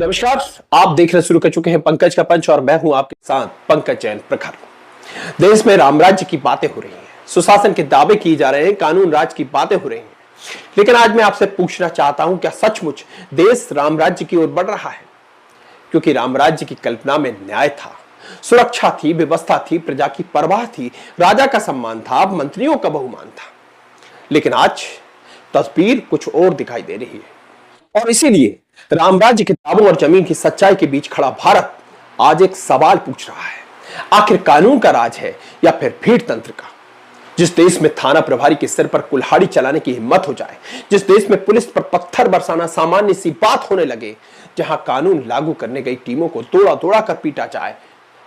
नमस्कार, आप देख रहे शुरू कर चुके हैं पंकज का पंच और मैं हूं आपके साथ पंकज जैन प्रखर। देश में राम राज्य की बातें हो रही हैं, सुशासन के दावे किए जा रहे हैं, कानून राज की बातें हो रही हैं, लेकिन आज मैं आपसे पूछना चाहता हूं, क्या सचमुच देश राम राज्य की ओर बढ़ रहा है? क्योंकि राम राज्य की कल्पना में न्याय था, सुरक्षा थी, व्यवस्था थी, प्रजा की परवाह थी, राजा का सम्मान था, मंत्रियों का बहुमान था। लेकिन आज तस्वीर कुछ और दिखाई दे रही है और इसीलिए राम राज्य किताबों और जमीन की सच्चाई के बीच खड़ा भारत आज एक सवाल पूछ रहा है, आखिर कानून का राज है या फिर भीड़ तंत्र का? जिस देश में थाना प्रभारी के सिर पर कुल्हाड़ी चलाने की हिम्मत हो जाए, जिस देश में पुलिस पर पत्थर बरसाना सामान्य सी बात होने लगे, जहां कानून लागू करने गई टीमों को दौड़ा दौड़ा कर पीटा जाए,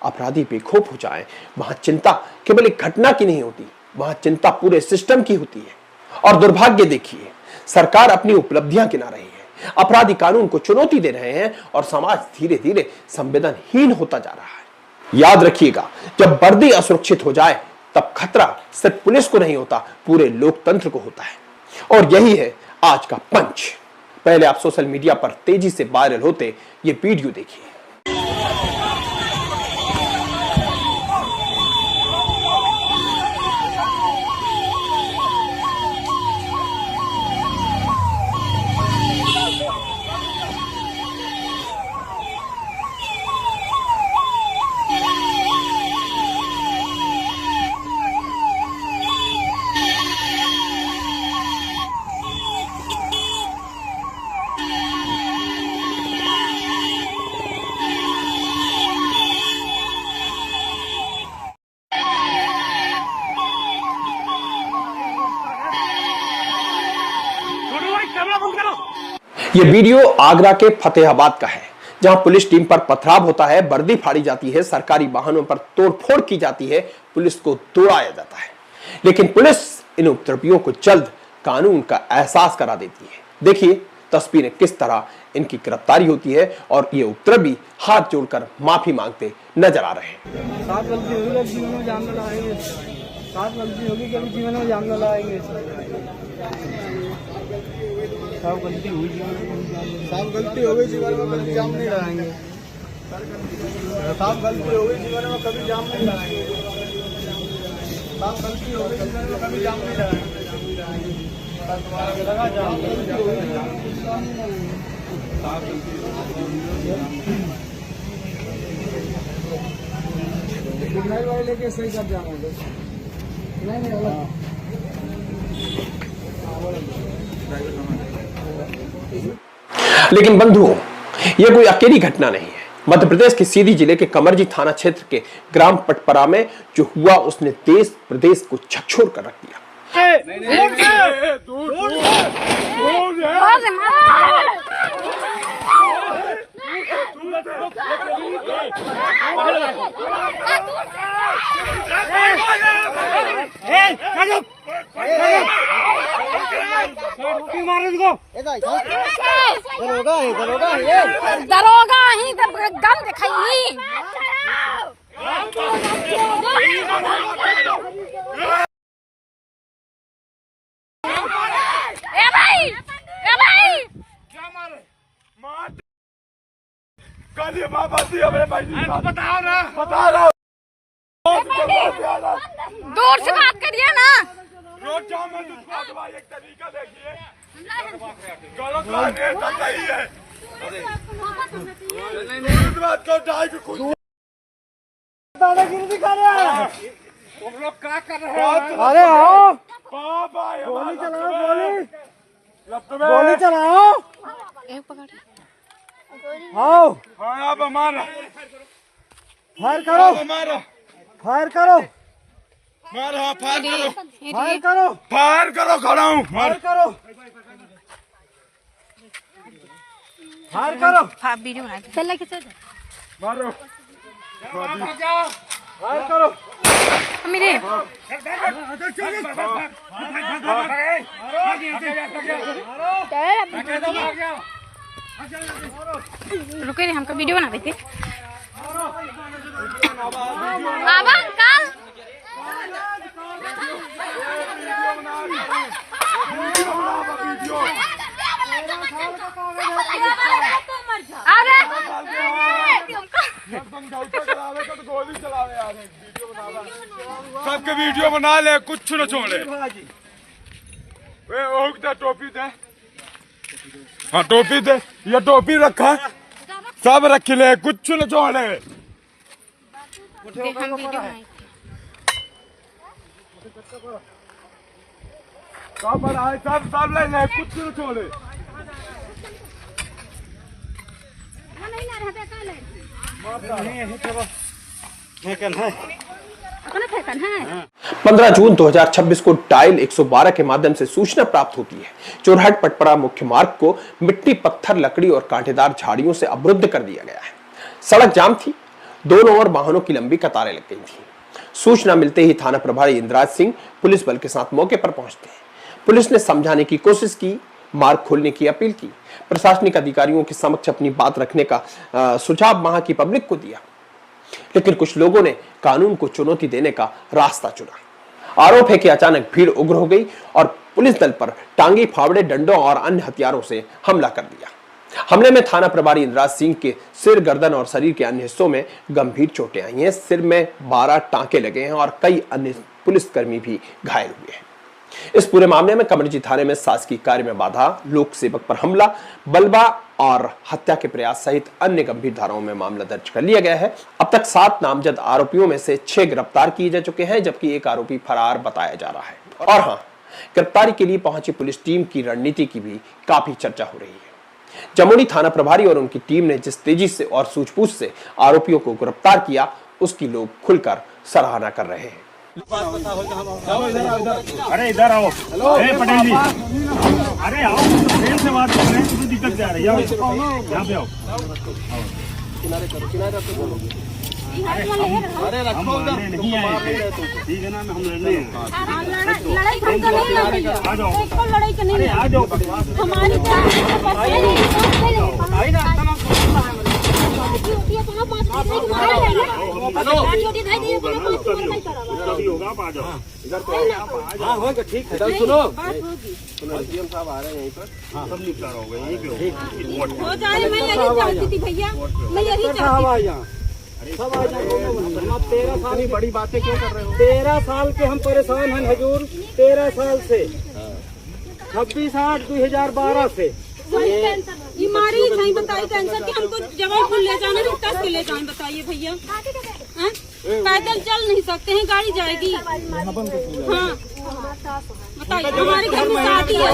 अपराधी बेखौफ हो जाए, वहां चिंता केवल एक घटना की नहीं होती, वहां चिंता पूरे सिस्टम की होती है। और दुर्भाग्य देखिए, सरकार अपनी उपलब्धियां गिना रही है, अपराधी कानून को चुनौती दे रहे हैं और समाज धीरे धीरे संवेदनहीन होता जा रहा है। याद रखिएगा, जब वर्दी असुरक्षित हो जाए तब खतरा सिर्फ पुलिस को नहीं होता, पूरे लोकतंत्र को होता है। और यही है आज का पंच। पहले आप सोशल मीडिया पर तेजी से वायरल होते ये वीडियो देखिए। ये वीडियो आगरा के फतेहाबाद का है, जहां पुलिस टीम पर पथराव होता है, वर्दी फाड़ी जाती है, सरकारी वाहनों पर तोड़फोड़ की जाती है, पुलिस को दौड़ाया जाता है। लेकिन पुलिस इन उपद्रवियों को जल्द कानून का एहसास करा देती है। देखिए तस्वीरें किस तरह इनकी गिरफ्तारी होती है और ये उपद्रवी हाथ जोड़कर माफी मांगते नजर आ रहे हैं। साथ गलती होगी जीवन में जान लाएंगे, साथ गलती होगी कभी जीवन में जान लाएंगे। साफ गलती हुई साफ गलती हो गई जीवन में कभी जाम नहीं लगाएंगे। साफ गलती हो गई जीवन में कभी जाम नहीं लगाएंगे। साफ गलती हो गई जीवन में कभी जाम नहीं लगाएंगे। लगा जाम वाले लेके सही कर जाएंगे। नहीं लेकिन बंधुओं, यह कोई अकेली घटना नहीं है। मध्य प्रदेश के सीधी जिले के कमरजी थाना क्षेत्र के ग्राम पटपरा में जो हुआ, उसने देश प्रदेश को झकझोर कर रख दिया। दरोगा ही गन दिखाई। बताओ ना, बता रहा दूर से बात करिए ना। रोज जाओ, मैं एक तरीका देखिए, गलत बात है। बात को कुछ दादागिरी दिखा रहे हैं तुम लोग, क्या कर रहे हैं? अरे आओ, गोली चलाओ, गोली चलाओ। आओ, अब हमारा फायर करो, फायर करो, मारो, फायर करो, फायर करो, फायर करो, खड़ा हूँ, फायर करो, फायर करो, वीडियो बना के चल के मारो, फायर करो। मेरे रुके रे, हमका वीडियो बना देते। अब अंकल अरे वीडियो बना ले, कुछ न छोड़े। वे ओक दे टोपी दे, हाँ टोपी दे, ये टोपी रखा, सब रख ले, कुछ न छोड़े। हम वीडियो बनाए सब बनाए, सब ले ले, कुछ न छोड़े। अपना फेंकन है 15 जून 2026 को डायल 112 के माध्यम से सूचना प्राप्त होती है। चोरहट पटपड़ा मुख्य मार्ग को मिट्टी, पत्थर, लकड़ी और कांटेदार झाड़ियों से अवरुद्ध कर दिया गया है। सड़क जाम थी, दोनों ओर वाहनों की लंबी कतारें लग गई थी। सूचना मिलते ही थाना प्रभारी इंद्राज सिंह पुलिस बल के साथ मौके पर पहुंचते हैं। पुलिस ने समझाने की कोशिश की, मार्ग खोलने की अपील की, प्रशासनिक अधिकारियों के समक्ष अपनी बात रखने का सुझाव वहां की पब्लिक को दिया, लेकिन कुछ लोगों ने कानून को चुनौती देने का रास्ता चुना। आरोप है कि अचानक भीड़ उग्र हो गई और पुलिस दल पर टांगे, फावड़े, डंडों और अन्य हथियारों से हमला कर दिया। हमले में थाना प्रभारी इंद्राज सिंह के सिर, गर्दन और शरीर के अन्य हिस्सों में गंभीर चोटें आई हैं। सिर में 12 टांके लगे हैं और कई अन्य पुलिसकर्मी भी घायल हुए हैं। इस पूरे मामले में कमरजी थाने में शासकीय कार्य में बाधा, लोक सेवक पर हमला, बलवा और हत्या के प्रयास सहित अन्य गंभीर धाराओं में मामला दर्ज कर लिया गया है। अब तक 7 नामजद आरोपियों में से 6 गिरफ्तार किए जा चुके हैं, जबकि एक आरोपी फरार बताया जा रहा है। और हाँ, गिरफ्तारी के लिए पहुंची पुलिस टीम की रणनीति की भी काफी चर्चा हो रही है। जमुई थाना प्रभारी और उनकी टीम ने जिस तेजी से और सूझबूझ से आरोपियों को गिरफ्तार किया, उसकी लोग खुलकर सराहना कर रहे हैं। अरे इधर आओ, पटेल जी, अरे आओ, ट्रेन से बात कर रहे हैं, तुम्हें दिक्कत क्या रही है? यहाँ पे आओ, अरे हम लड़ने नहीं आए, ठीक है ना, हम लड़ने हैं। लड़ाई हमको नहीं लड़नी है, आ जाओ, एक और लड़ाई करनी है, आ जाओ, हमारी होगा, आप आ जाओ, ठीक है, सुनो, डीएम साहब आ रहे हैं यहीं पर, सब निपटारा होगा यहीं पे हो जाए। मैं यही चाहती थी भैया, मैं यही चाहती थी। सब आ जाओ। 13 साल की बड़ी बातें क्यों कर रहे हो? 13 साल के हम परेशान हैं हजूर, 13 साल से, 26/8/2012 से। बीमारी सही बताई कैंसर की, हमको जबलपुर ले जाना है, कस के ले जाए बताइए भैया। पैदल चल नहीं सकते हैं, गाड़ी जाएगी। हाँ बताइए, हमारे घर में शादी है,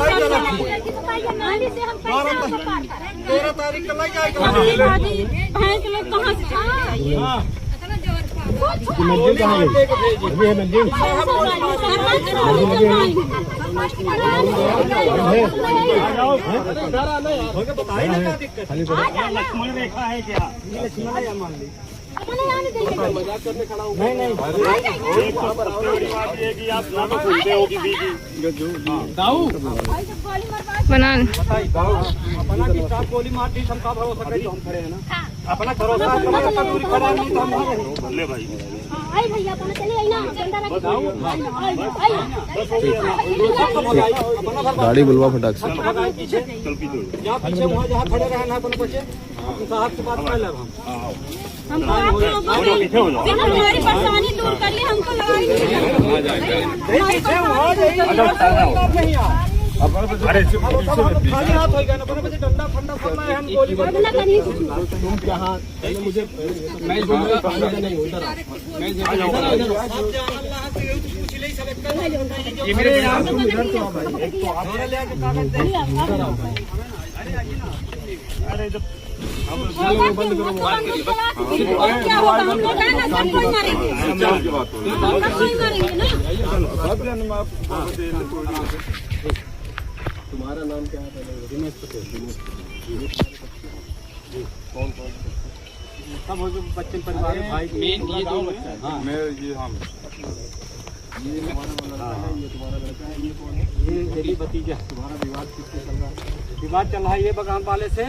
13 तारीख को लग जाएगा। भैंस के लोग कहाँ से जाएंगे? लक्ष्मण रेखा है क्या? मजाक करने खड़ा हूँ। नहीं एक तो सबसे बड़ी बात ये है कि आप ना तो सुनते हो किसी की बनान अपना की स्टाफ गोली मार दी, हम का भरोसा करें? हम खड़े हैं ना, अपना भरोसा हमारा तंदूरी खड़ा नहीं तो हम ले भाई, आई भैया अपना चले आई ना, गाड़ी बुलवा फटाक से पीछे चल पीछे जहाँ पीछे वहाँ जहाँ खड़े रहना अपने बच्चे साहब से बात कर ले। हमको आप लोगों ने हमारी परेशानी दूर कर ली, हमको लड़ाई नहीं अरे खाली हाथ हो गया ना, अपने बच्चे डंडा फंडा फंडा है, हम गोली मार तुम यहाँ मुझे मैं बोलूँगा नहीं उधर ये मेरे नाम तुम इधर तो एक तो आप अरे जब बंद करो, क्या होगा? हम लोग हैं ना, सब कोई मारेंगे, सब कोई मारेंगे ना। तुम्हारा नाम क्या है? दिनेश पटेल। कौन सब हो जो बच्चे परिवार भाई मेन ये दो हाँ मेरे ये हम ये तुम्हारा लड़का है, ये कौन है? ये मेरी भतीजा। तुम्हारा विवाद किससे चल रहा है? विवाद चल रहा है ये बगान वाले से,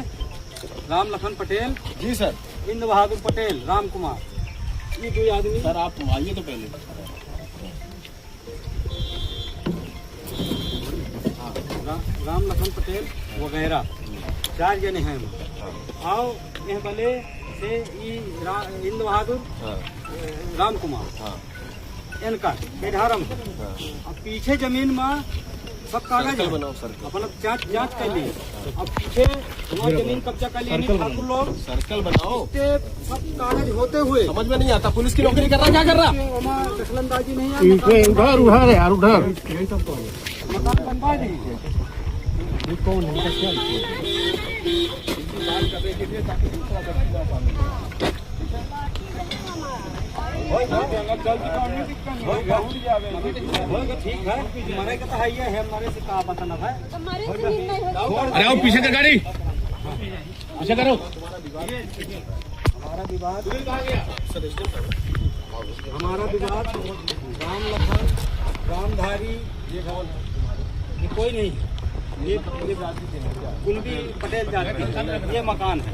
राम लखन पटेल जी सर, इंद्र बहादुर पटेल, राम कुमार, ये 2 आदमी। सर आप आइए तो पहले। राम लखन पटेल वगैरह 4 जने हैं। आओ यह बले से इंद्र बहादुर, राम कुमार, इनका बेधारम। अब पीछे जमीन में सब कागज है, अपना जांच कर लिए। अब पीछे हमारी जमीन कब्जा कर लिए ठाकुर लोग, सर्कल बनाओ। सब कागज होते हुए समझ में नहीं आता, पुलिस की नौकरी कर रहा, क्या कर रहा? दखलंदाजी नहीं है। उधर उधर यार उधर मकान बनवा दीजिए। ठीक है, हमारे का तो है, ये है हमारे से कहा बताना है। अरे आओ पीछे कर गाड़ी, पीछे करो। हमारा विवाद राम लखन रामधारी ये कोई नहीं, ये कुलबी पटेल जाति ये मकान है।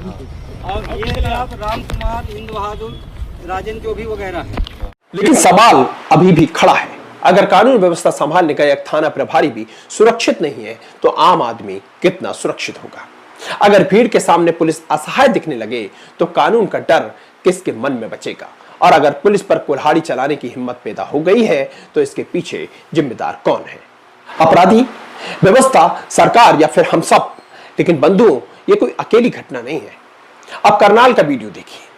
और ये आप राम कुमार, हिंद बहादुर, राजेंद्र जो भी वगैरह है। लेकिन सवाल अभी भी खड़ा है, अगर कानून व्यवस्था संभालने का एक थाना प्रभारी भी सुरक्षित नहीं है तो आम आदमी कितना सुरक्षित होगा? अगर भीड़ के सामने पुलिस असहाय दिखने लगे तो कानून का डर किसके मन में बचेगा? और अगर पुलिस पर कुल्हाड़ी चलाने की हिम्मत पैदा हो गई है तो इसके पीछे जिम्मेदार कौन है? अपराधी, व्यवस्था, सरकार या फिर हम सब? लेकिन बंधुओं, ये कोई अकेली घटना नहीं है। अब करनाल का वीडियो देखिए।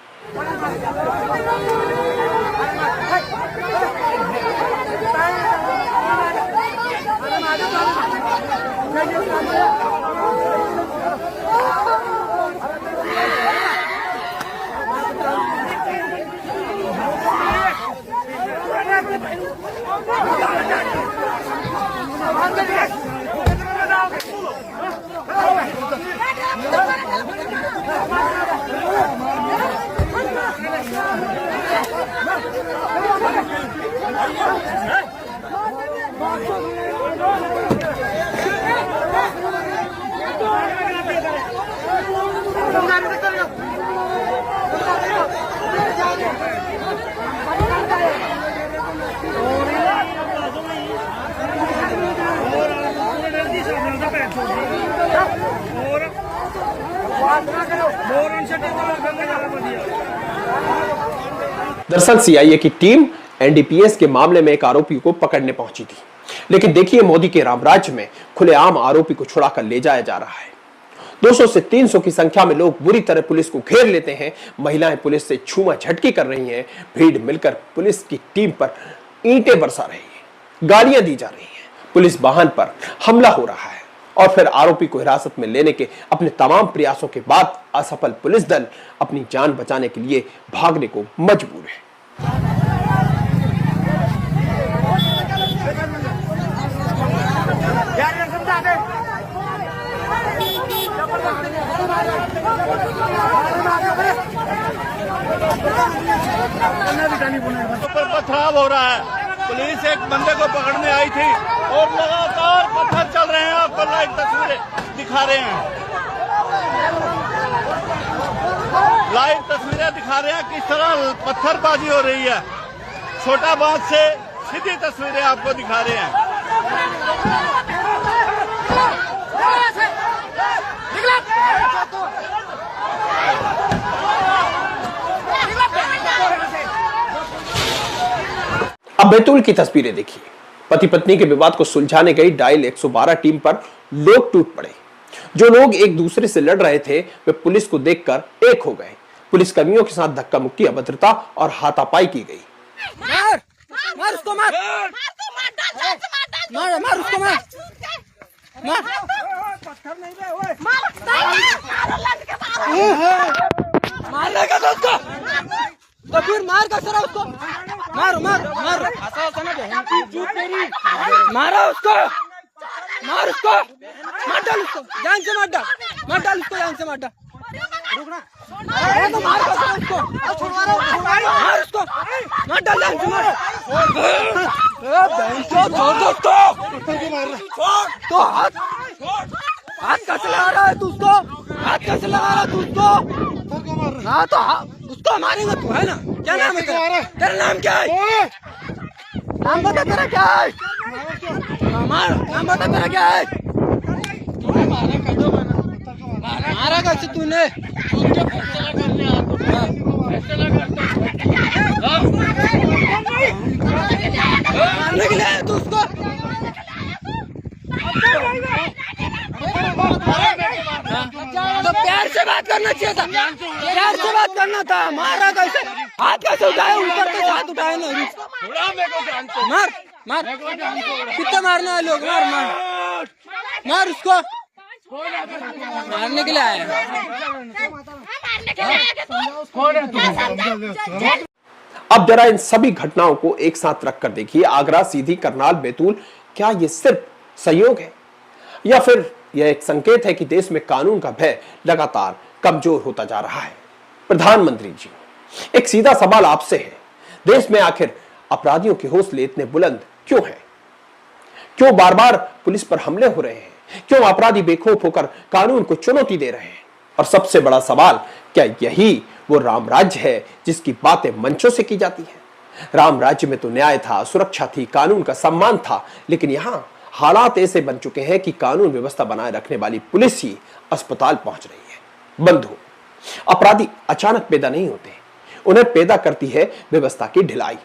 दरअसल सीआईए की टीम एनडीपीएस के मामले में एक आरोपी को पकड़ने पहुंची थी, लेकिन देखिए मोदी के रामराज्य में खुलेआम आरोपी को छुड़ाकर ले जाया जा रहा है। 200 से 300 की संख्या में लोग बुरी तरह पुलिस को घेर लेते हैं, महिलाएं पुलिस से छूमा झटकी कर रही हैं, भीड़ मिलकर पुलिस की टीम पर ईंटें बरसा रही है, गालियां दी जा रही हैं, पुलिस वाहन पर हमला हो रहा है और फिर आरोपी को हिरासत में लेने के अपने तमाम प्रयासों के बाद असफल पुलिस दल अपनी जान बचाने के लिए भागने को मजबूर है। ऊपर पथराव हो रहा है। पुलिस एक बंदे को पकड़ने आई थी और लगातार पत्थर चल रहे हैं। आपको लाइव तस्वीरें दिखा रहे हैं, लाइव तस्वीरें दिखा रहे हैं किस तरह पत्थरबाजी हो रही है। छोटा बांध से सीधी तस्वीरें आपको दिखा रहे हैं। अब बैतूल की तस्वीरें देखिए। पति पत्नी के विवाद को सुलझाने गई डायल 112 टीम पर लोग टूट पड़े। जो लोग एक दूसरे से लड़ रहे थे वे पुलिस को देखकर एक हो गए। पुलिस कर्मियों के साथ धक्का मुक्की, अभद्रता और हाथापाई की गई। मार मार उसको, मार मार मार उसको, मार मार पत्थर नहीं दे ओए, मारने का उसको तो फिर मार का सरा उसको, मार मार मार मारा उसको, मार उसको, मार डाल उसको, जान से मार डाल, मार डाल उसको, जान से मार डाल। रुकना, तो मार का सरा उसको, मार उसको, मार डाल, जान से मार। छोड़ दो उसको, तो हाथ कैसे लगा रहा है तू उसको, हाथ कैसे लगा रहा है तू उसको? हाँ तो उसको मारेगा तू, है ना? क्या नाम है तेरा? तेरा नाम क्या है? नाम बता तेरा क्या है? मार, नाम बता तेरा क्या है? मारा कैसे तूने? फैसला करने मारने के लिए आया तू उसको? तो प्यार से बात करना चाहिए था, प्यार से बात करना था। मारा कैसे? हाथ कैसे उठाया? ऊपर तो हाथ उठाए ना। मार मार, कितना मारना है लोग? मार मार मार उसको, मारने के लिए आया। अब जरा इन सभी घटनाओं को एक साथ रखकर देखिए। आगरा, सीधी, करनाल, बैतूल, क्या ये सिर्फ संयोग है या फिर यह एक संकेत है कि देश में कानून का भय लगातार कमजोर होता जा रहा है? प्रधानमंत्री जी, एक सीधा सवाल आपसे है, देश में आखिर अपराधियों के हौसले इतने बुलंद क्यों हैं? क्यों बार बार पुलिस पर हमले हो रहे हैं? क्यों अपराधी बेखौफ होकर कानून को चुनौती दे रहे हैं? और सबसे बड़ा सवाल, क्या यही वो राम राज्य है जिसकी बातें मंचों से की जाती है? राम राज्य में तो न्याय था, सुरक्षा थी, कानून का सम्मान था, लेकिन यहां हालात ऐसे बन चुके हैं कि कानून व्यवस्था बनाए रखने वाली पुलिस ही अस्पताल पहुंच रही है। बंधु, अपराधी अचानक पैदा नहीं होते, उन्हें पैदा करती है व्यवस्था की ढिलाई।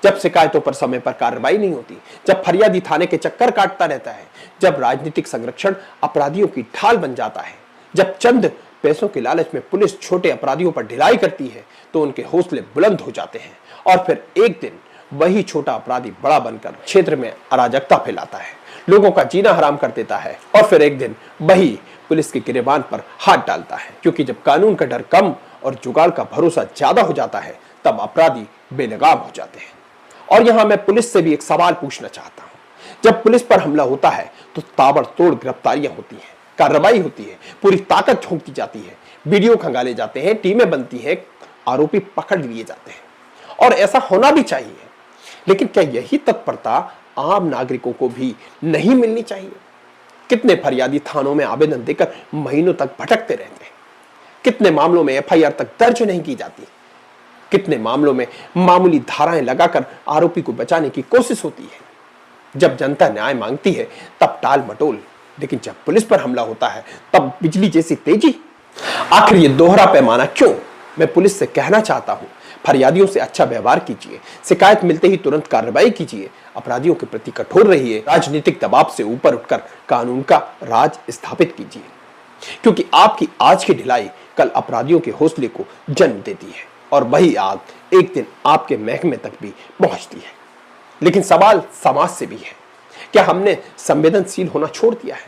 जब शिकायतों पर समय पर कार्रवाई नहीं होती, जब फरियादी थाने के चक्कर काटता रहता है, जब राजनीतिक संरक्षण अपराधियों की ढाल बन जाता है, जब चंद पैसों के लालच में पुलिस छोटे अपराधियों पर ढिलाई करती है, तो उनके हौसले बुलंद हो जाते हैं और फिर एक दिन वही छोटा अपराधी बड़ा बनकर क्षेत्र में अराजकता फैलाता है, लोगों का जीना हराम कर देता है और फिर एक दिन वही पुलिस के गिरेबान पर हाथ डालता है। क्योंकि जब कानून का डर कम और जुगाड़ का भरोसा ज्यादा हो जाता है, तब अपराधी बेलगाम हो जाते हैं। और यहां मैं पुलिस से भी एक सवाल पूछना चाहता हूं। जब पुलिस पर हमला होता है तो ताबड़तोड़ गिरफ्तारियां होती हैं, कार्रवाई होती है, पूरी ताकत झोंक दी जाती है, वीडियो खंगाले जाते हैं, टीमें बनती हैं, आरोपी पकड़ लिए जाते हैं और ऐसा होना भी चाहिए। लेकिन क्या यही तत्परता आम नागरिकों को भी नहीं मिलनी चाहिए? कितने फरियादी थानों में आवेदन देकर महीनों तक भटकते रहते हैं, कितने मामलों में एफआईआर तक दर्ज नहीं की जाती, कितने मामलों में मामूली धाराएं लगाकर आरोपी को बचाने की कोशिश होती है। जब जनता न्याय मांगती है तब टाल मटोल, लेकिन जब पुलिस पर हमला होता है तब बिजली जैसी तेजी। आखिर ये दोहरा पैमाना क्यों? मैं पुलिस से कहना चाहता हूं, फरियादियों से अच्छा व्यवहार कीजिए, शिकायत मिलते ही तुरंत कार्रवाई कीजिए, अपराधियों के प्रति कठोर रहिए, राजनीतिक दबाव से ऊपर उठकर कानून का राज स्थापित कीजिए। क्योंकि आपकी आज की ढिलाई कल अपराधियों के हौसले को जन्म देती है और वही आग एक दिन आपके महकमे तक भी पहुंचती है। लेकिन सवाल समाज से भी है, क्या हमने संवेदनशील होना छोड़ दिया है?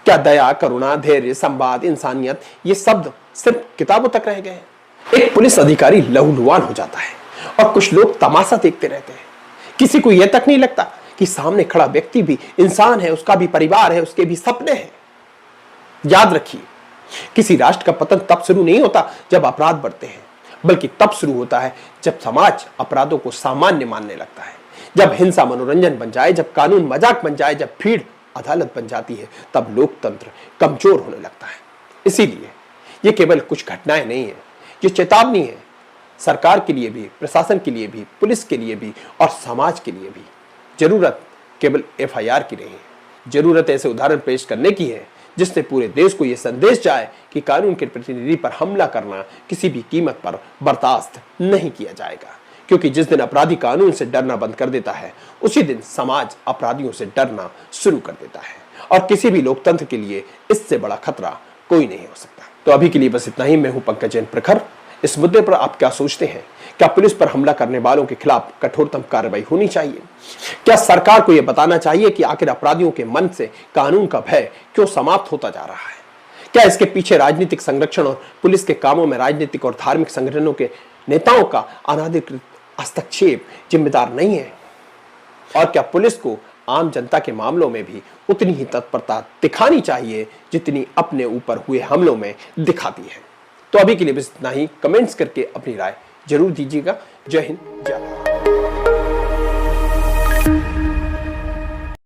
क्या दया, करुणा, धैर्य, संवाद, इंसानियत ये शब्द सिर्फ किताबों तक रह गए हैं? एक पुलिस अधिकारी लहूलुहान हो जाता है और कुछ लोग तमाशा देखते रहते हैं। किसी को यह तक नहीं लगता कि सामने खड़ा व्यक्ति भी इंसान है, उसका भी परिवार है, उसके भी सपने हैं। याद रखिए, किसी राष्ट्र का पतन तब शुरू नहीं होता जब अपराध बढ़ते हैं, बल्कि तब शुरू होता है जब समाज अपराधों को सामान्य मानने लगता है, जब हिंसा मनोरंजन बन जाए, जब कानून मजाक बन जाए, जब भीड़ अदालत बन जाती है, तब लोकतंत्र कमजोर होने लगता है। इसीलिए ये केवल कुछ घटनाएं नहीं है, ये चेतावनी है सरकार के लिए भी, प्रशासन के लिए भी, पुलिस के लिए भी और समाज के लिए भी। जरूरत केवल एफआईआर की नहीं है, जरूरत ऐसे उदाहरण पेश करने की है जिससे पूरे देश को यह संदेश जाए कि कानून के प्रतिनिधि पर हमला करना किसी भी कीमत पर बर्दाश्त नहीं किया जाएगा। क्योंकि जिस दिन अपराधी कानून से डरना बंद कर देता है, उसी दिन समाज अपराधियों से डरना शुरू कर देता है और किसी भी लोकतंत्र के लिए इससे बड़ा खतरा कोई नहीं हो सकता। तो अभी के लिए बस इतना ही। मैं हूं पंकज जैन प्रखर। इस मुद्दे पर आप क्या सोचते हैं? क्या पुलिस पर हमला करने वालों के खिलाफ कठोरतम कार्रवाई होनी चाहिए? क्या सरकार को यह बताना चाहिए कि आखिर अपराधियों के मन से कानून का भय क्यों समाप्त होता जा रहा है? क्या इसके पीछे राजनीतिक संरक्षण और पुलिस के कामों में राजनीतिक और धार्मिक संगठनों के नेताओं का अनाधिकृत हस्तक्षेप जिम्मेदार नहीं है? और क्या पुलिस को आम जनता के मामलों में भी उतनी ही तत्परता दिखानी चाहिए जितनी अपने ऊपर हुए हमलों में दिखाती है? तो अभी के लिए बस इतना ही। कमेंट्स करके अपनी राय जरूर दीजिएगा। जय हिंद, जय भारत।